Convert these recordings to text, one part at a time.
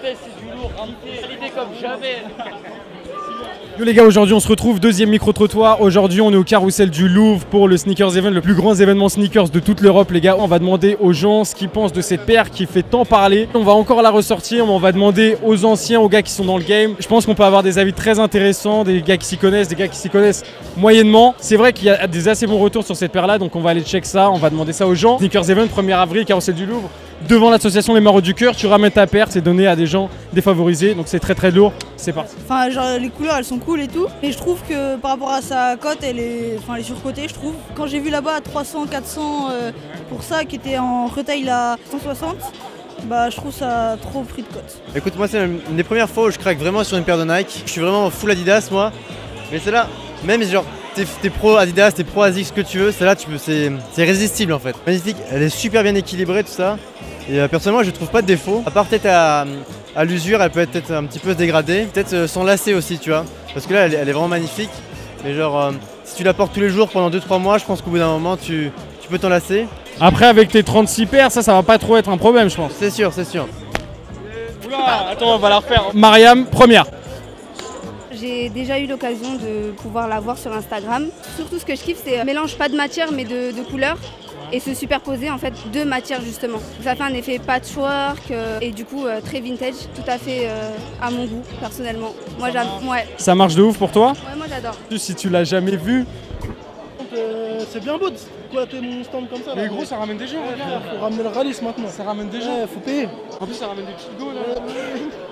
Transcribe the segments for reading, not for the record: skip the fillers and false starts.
c'est du lourd, qualité comme jamais. Yo les gars, aujourd'hui on se retrouve, deuxième micro-trottoir. Aujourd'hui on est au carrousel du Louvre pour le Sneakers Event, le plus grand événement sneakers de toute l'Europe les gars. On va demander aux gens ce qu'ils pensent de cette paire qui fait tant parler. On va encore la ressortir, mais on va demander aux anciens, aux gars qui sont dans le game. Je pense qu'on peut avoir des avis très intéressants, des gars qui s'y connaissent, des gars qui s'y connaissent moyennement. C'est vrai qu'il y a des assez bons retours sur cette paire là, donc on va aller check ça, on va demander ça aux gens. Sneakers Event, 1er avril, carrousel du Louvre. Devant l'association Les Marauds du Cœur, tu ramènes ta paire, c'est donné à des gens défavorisés, donc c'est très très lourd, c'est parti. Enfin, genre les couleurs elles sont cool et tout, mais je trouve que par rapport à sa cote, elle est surcotée, je trouve. Quand j'ai vu là-bas à 300, 400 pour ça, qui était en retail à 160, bah je trouve ça trop pris de cote. Écoute, moi c'est une des premières fois où je craque vraiment sur une paire de Nike. Je suis vraiment full Adidas moi, mais celle-là, même genre t'es pro Adidas, t'es pro Asics, ce que tu veux, celle-là c'est irrésistible en fait. Magnifique, elle est super bien équilibrée tout ça. Et personnellement je trouve pas de défaut, à part peut-être à l'usure, elle peut être un petit peu dégradée, peut-être sans lacet aussi tu vois, parce que là elle est vraiment magnifique, mais genre si tu la portes tous les jours pendant 2-3 mois, je pense qu'au bout d'un moment tu peux t'en lasser. Après avec tes 36 paires, ça va pas trop être un problème je pense. C'est sûr, c'est sûr. Oula, attends on va la refaire. Mariam, première. J'ai déjà eu l'occasion de pouvoir la voir sur Instagram. Surtout ce que je kiffe c'est mélange pas de matière mais de couleurs. Et se superposer en fait deux matières justement. Ça fait un effet patchwork et du coup très vintage, tout à fait à mon goût personnellement. Moi j'aime, ouais. Ça marche de ouf pour toi? Ouais, moi j'adore. Si tu l'as jamais vu. C'est bien beau de squatter mon stand comme ça. Mais là. gros ça ramène des gens, regarde. Faut ramener le ralice maintenant. Ça ramène des gens. Ouais, faut payer. En plus ça ramène des petites go là.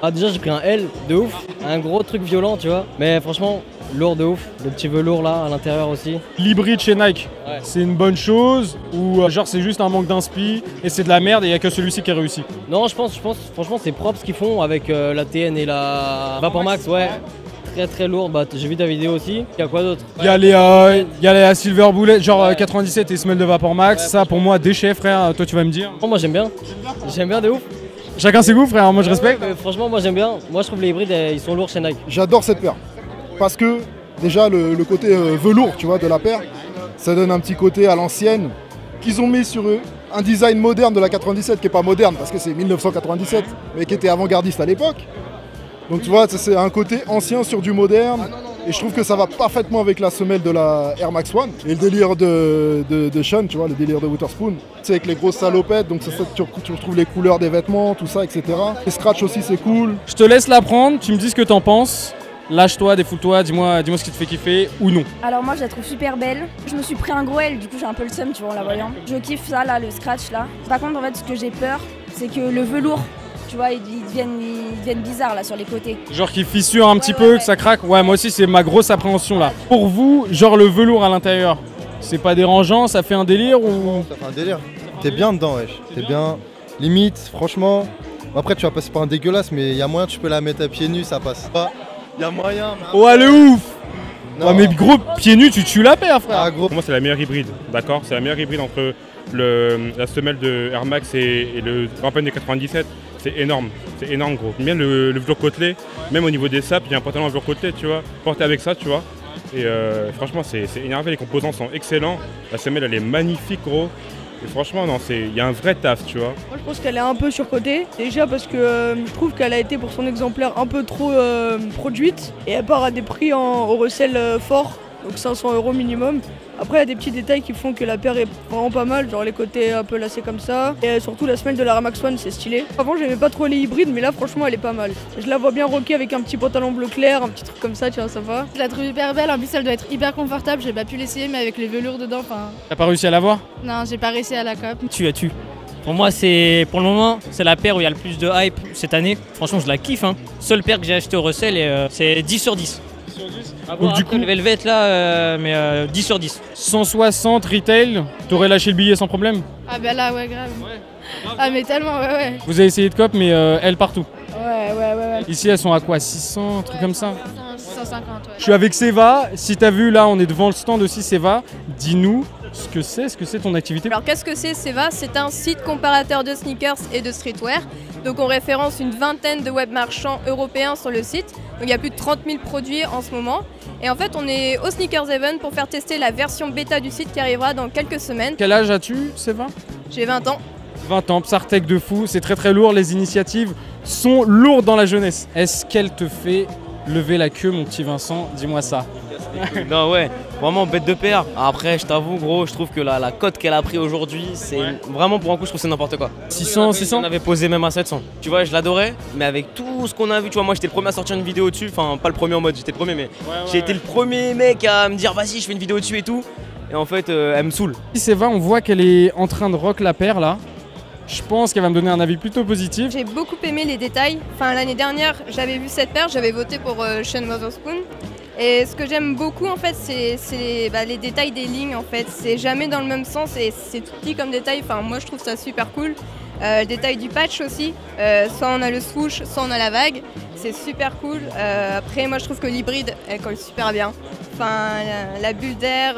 Ah déjà j'ai pris un L de ouf, un gros truc violent tu vois, mais franchement lourd de ouf, le petit velours là à l'intérieur aussi. L'hybride chez Nike, Ouais. c'est une bonne chose ou genre c'est juste un manque d'inspi et c'est de la merde et il n'y a que celui-ci qui a réussi? Non je pense franchement c'est propre ce qu'ils font avec la TN et la Vapor Max, ouais. Très très lourd, bah j'ai vu ta vidéo aussi. Il y a quoi d'autre? Il y a les Silver Bullet, genre 97 et semelles de Vapor Max, ça pour moi déchet frère, toi tu vas me dire. Moi j'aime bien, de ouf. Chacun ses goûts frère, moi je respecte. Ouais, franchement moi j'aime bien, moi je trouve les hybrides ils sont lourds chez Nike. J'adore cette paire parce que déjà le côté velours tu vois, de la paire, ça donne un petit côté à l'ancienne qu'ils ont mis sur eux. Un design moderne de la 97 qui n'est pas moderne parce que c'est 1997 mais qui était avant-gardiste à l'époque. Donc tu vois, c'est un côté ancien sur du moderne et je trouve que ça va parfaitement avec la semelle de la Air Max One et le délire de Sean, tu vois, le délire de Witherspoon. C'est avec les grosses salopettes, donc tu retrouves les couleurs des vêtements, tout ça, etc. Les scratchs aussi c'est cool. Je te laisse la prendre, tu me dis ce que t'en penses. Lâche-toi, défoule-toi, dis-moi ce qui te fait kiffer ou non. Alors moi je la trouve super belle. Je me suis pris un gros L, du coup j'ai un peu le seum tu vois en la voyant. Je kiffe ça là, le scratch là. Par contre en fait ce que j'ai peur, c'est que le velours, tu vois, ils deviennent bizarres là sur les côtés. Genre qui fissure un petit peu, que ça craque. Ouais moi aussi c'est ma grosse appréhension là. Pour vous, genre le velours à l'intérieur, c'est pas dérangeant, ça fait un délire ou... Ça fait un délire. T'es bien dedans wesh, t'es bien. Limite, franchement. Après tu vas passer par un dégueulasse mais il y a moyen tu peux la mettre à pieds nus, ça passe pas. Y'a moyen. Ouais, le ouf! Non mais gros, pieds nus, tu tues la paire, frère! Ah, gros. Pour moi, c'est la meilleure hybride, d'accord? C'est la meilleure hybride entre la semelle de Air Max et le Rampant des 97. C'est énorme, gros. J'aime bien le velours côtelé, même au niveau des sapes, il y a un pantalon en velours côtelé, tu vois. Porté avec ça, tu vois. Et franchement, c'est énervé, les composants sont excellents. La semelle, elle est magnifique, gros. Et franchement, non, il y a un vrai taf, tu vois. Moi je pense qu'elle est un peu surcotée, déjà parce que je trouve qu'elle a été pour son exemplaire un peu trop produite et elle part à des prix au recel fort, donc 500 € minimum. Après il y a des petits détails qui font que la paire est vraiment pas mal, genre les côtés un peu lacés comme ça et surtout la semelle de la Air Max One c'est stylé. Avant j'aimais pas trop les hybrides mais là franchement elle est pas mal. Je la vois bien rocker avec un petit pantalon bleu clair, un petit truc comme ça, tu vois, ça va. Je la trouve hyper belle, en plus elle doit être hyper confortable, j'ai pas pu l'essayer mais avec les velours dedans, enfin... T'as pas réussi à l'avoir? Non j'ai pas réussi à la cope. Tu as tu. Pour moi, pour le moment, c'est la paire où il y a le plus de hype cette année. Franchement, je la kiffe. Hein. Seule paire que j'ai acheté au recel et c'est 10 sur 10. Donc du coup, le Velvet là, mais 10 sur 10. 160 retail, t'aurais lâché le billet sans problème? Ah bah là ouais grave. Ah mais tellement ouais. Vous avez essayé de cop mais elles partout. Ouais. Ici elles sont à quoi? 600, un truc comme ça? 650 ouais. Je suis avec Seva, si t'as vu là on est devant le stand aussi Seva, dis-nous ce que c'est ton activité. Alors qu'est-ce que c'est Seva? C'est un site comparateur de sneakers et de streetwear. Donc on référence une vingtaine de web marchands européens sur le site. Donc il y a plus de 30 000 produits en ce moment. Et en fait on est au Sneakers Event pour faire tester la version bêta du site qui arrivera dans quelques semaines. Quel âge as-tu, Seva? J'ai 20 ans. 20 ans, Psartec de fou, c'est très très lourd les initiatives. sont lourdes dans la jeunesse. Est-ce qu'elle te fait lever la queue, mon petit Vincent? Dis-moi ça. Non ouais, vraiment bête de paire. Après je t'avoue gros, je trouve que la cote qu'elle a pris aujourd'hui, c'est vraiment pour un coup je trouve que c'est n'importe quoi. 600 on avait posé même à 700. Tu vois, je l'adorais, mais avec tout ce qu'on a vu, tu vois, moi j'étais le premier à sortir une vidéo dessus, enfin pas le premier en mode j'étais le premier, mais j'ai été le premier mec à me dire vas-y je fais une vidéo dessus et tout. Et en fait elle me saoule. Si c'est vrai, on voit qu'elle est en train de rock la paire là. Je pense qu'elle va me donner un avis plutôt positif. J'ai beaucoup aimé les détails. Enfin l'année dernière j'avais vu cette paire, j'avais voté pour Sean Wotherspoon. Et ce que j'aime beaucoup en fait c'est les détails des lignes en fait, c'est jamais dans le même sens et c'est tout petit comme détail, enfin moi je trouve ça super cool. Le détail du patch aussi, soit on a le swoosh, soit on a la vague, c'est super cool. Après moi je trouve que l'hybride elle colle super bien. Enfin la bulle d'air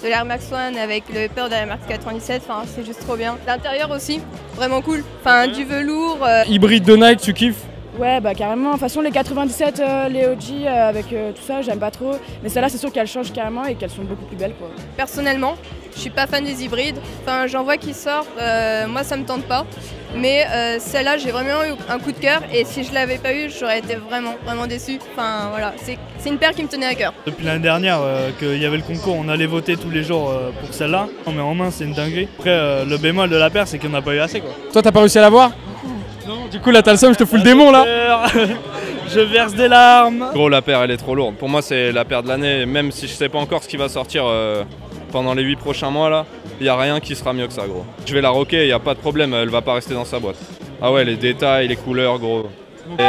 de l'Air Max One avec le upper de l'Air Max 97, enfin c'est juste trop bien. L'intérieur aussi, vraiment cool, enfin du velours. Hybride de Nike, tu kiffes? Ouais, bah carrément. De toute façon, les 97, les OG avec tout ça, j'aime pas trop. Mais celle-là, c'est sûr qu'elles changent carrément et qu'elles sont beaucoup plus belles, quoi. Personnellement, je suis pas fan des hybrides. Enfin, j'en vois qui sortent, moi ça me tente pas. Mais celle-là, j'ai vraiment eu un coup de cœur et si je l'avais pas eu, j'aurais été vraiment déçue. Enfin voilà, c'est une paire qui me tenait à cœur. Depuis l'année dernière qu'il y avait le concours, on allait voter tous les jours pour celle-là. Non mais en main, c'est une dinguerie. Après, le bémol de la paire, c'est qu'il n'y en a pas eu assez, quoi. Toi, t'as pas réussi à l'avoir? Non. Du coup, là, t'as le seum, je te fous le démon là. Je verse des larmes. Gros, la paire, elle est trop lourde. Pour moi, c'est la paire de l'année. Même si je sais pas encore ce qui va sortir pendant les 8 prochains mois là, il n'y a rien qui sera mieux que ça, gros. Je vais la rocker, il n'y a pas de problème, elle va pas rester dans sa boîte. Ah ouais, les détails, les couleurs, gros. Et...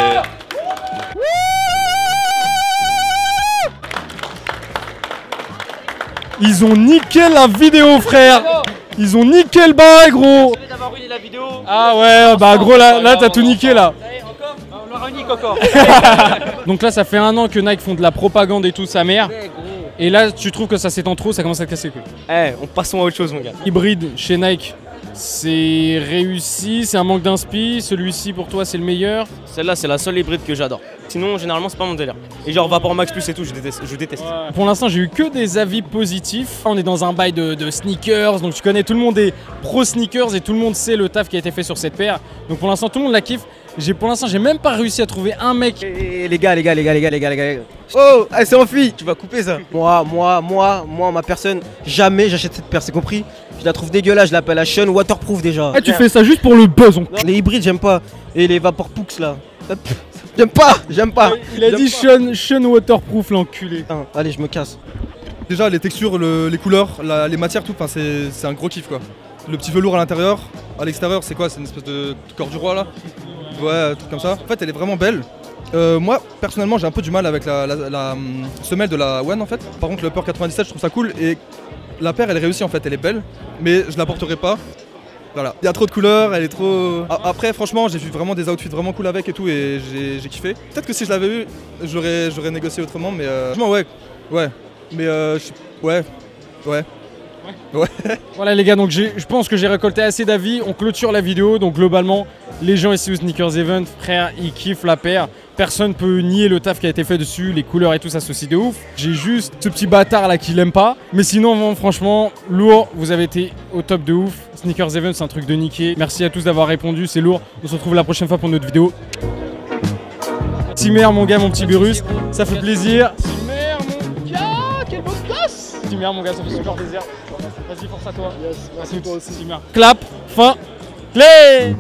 Ils ont niqué la vidéo, frère. Ils ont niqué le bail, gros. La vidéo. Ah ouais, bah gros, là t'as tout niqué là. On le renique encore. Donc là, ça fait 1 an que Nike font de la propagande et tout, sa mère. Et là, tu trouves que ça s'étend trop, ça commence à te casser les couilles. On passe à autre chose, mon gars. Hybride chez Nike, c'est réussi, c'est un manque d'inspi. Celui-ci pour toi, c'est le meilleur. Celle-là, c'est la seule hybride que j'adore. Sinon, généralement, c'est pas mon délire. Et genre Vapor Max Plus et tout, je déteste. Ouais. Pour l'instant, j'ai eu que des avis positifs. On est dans un bail de sneakers, donc tu connais, tout le monde est pro sneakers et tout le monde sait le taf qui a été fait sur cette paire. Donc pour l'instant, tout le monde la kiffe. Pour l'instant, j'ai même pas réussi à trouver un mec. Les gars. Oh, elle s'est enfuie. Tu vas couper ça. Moi, ma personne, jamais j'achète cette paire, c'est compris. Je la trouve dégueulasse, je l'appelle la Sean Waterproof déjà. Ah, tu fais ça juste pour le buzz. Les hybrides, j'aime pas. Et les Vapor Pooks là. J'aime pas. Il a dit Sean Waterproof, l'enculé. Allez, je me casse. Déjà, les textures, les couleurs, les matières, tout, c'est un gros kiff quoi. Le petit velours à l'intérieur, à l'extérieur, c'est quoi? C'est une espèce de corps du roi là. Ouais, un truc comme ça. En fait, elle est vraiment belle. Moi, personnellement, j'ai un peu du mal avec la semelle de la One en fait. Par contre, le Upper 97, je trouve ça cool. Et la paire, elle est réussie en fait, elle est belle. Mais je la porterai pas. Voilà, il y a trop de couleurs, elle est trop... Après, franchement, j'ai vu vraiment des outfits vraiment cool avec et tout, et j'ai kiffé. Peut-être que si je l'avais eu, j'aurais négocié autrement, mais franchement, ouais. Mais ouais. Voilà les gars, donc je pense que j'ai récolté assez d'avis. On clôture la vidéo, donc globalement, les gens ici au Sneakers Event, frère, ils kiffent la paire. Personne peut nier le taf qui a été fait dessus, les couleurs et tout ça, c'est aussi de ouf. J'ai juste ce petit bâtard là qui l'aime pas. Mais sinon, franchement, lourd, vous avez été au top de ouf. Sneakers Event, c'est un truc de niquer. Merci à tous d'avoir répondu, c'est lourd. On se retrouve la prochaine fois pour une autre vidéo. Timer, mon gars, mon petit Burus, ça fait plaisir. Timer, mon gars, quel beau gosse. Timer, mon gars, ça fait super plaisir. Vas-y, force à toi. Yes, merci toi aussi. Timer. Clap, fin, clé.